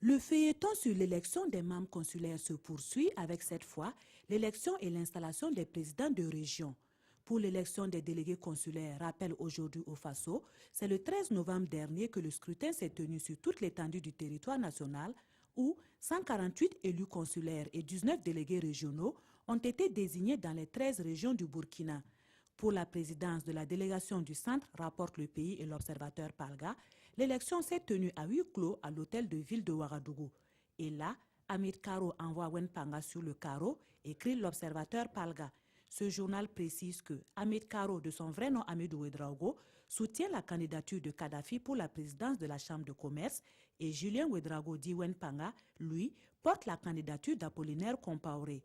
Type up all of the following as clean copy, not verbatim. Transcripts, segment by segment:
Le feuilleton sur l'élection des membres consulaires se poursuit avec cette fois l'élection et l'installation des présidents de région. Pour l'élection des délégués consulaires, rappel aujourd'hui au Faso, c'est le 13 novembre dernier que le scrutin s'est tenu sur toute l'étendue du territoire national où 148 élus consulaires et 19 délégués régionaux ont été désignés dans les 13 régions du Burkina. Pour la présidence de la délégation du centre, rapporte le pays et l'observateur Palga, l'élection s'est tenue à huis clos à l'hôtel de ville de Ouagadougou. Et là, Hamid Karo envoie Wen Panga sur le carreau, écrit l'observateur Palga. Ce journal précise que Hamid Karo, de son vrai nom Hamidou Ouedraogo, soutient la candidature de Kadhafi pour la présidence de la Chambre de commerce et Julien Ouedraogo dit Wen Panga, lui, porte la candidature d'Apollinaire Compaoré.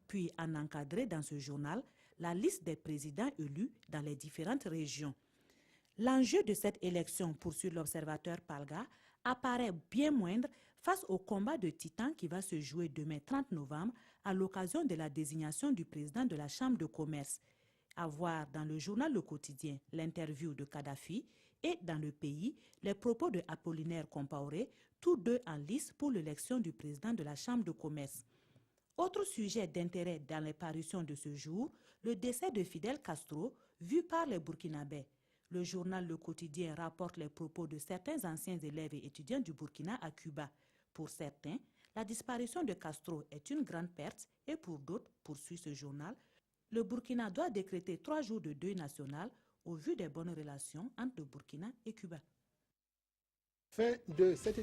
Puis en encadré dans ce journal la liste des présidents élus dans les différentes régions. L'enjeu de cette élection, poursuit l'observateur Palga, apparaît bien moindre face au combat de titans qui va se jouer demain 30 novembre à l'occasion de la désignation du président de la Chambre de commerce. À voir dans le journal Le Quotidien l'interview de Kadhafi et dans Le Pays les propos de Apollinaire Compaoré, tous deux en lice pour l'élection du président de la Chambre de commerce. Autre sujet d'intérêt dans les parutions de ce jour, le décès de Fidel Castro, vu par les Burkinabés. Le journal Le Quotidien rapporte les propos de certains anciens élèves et étudiants du Burkina à Cuba. Pour certains, la disparition de Castro est une grande perte et pour d'autres, poursuit ce journal, le Burkina doit décréter 3 jours de deuil national au vu des bonnes relations entre le Burkina et Cuba. Fin de cette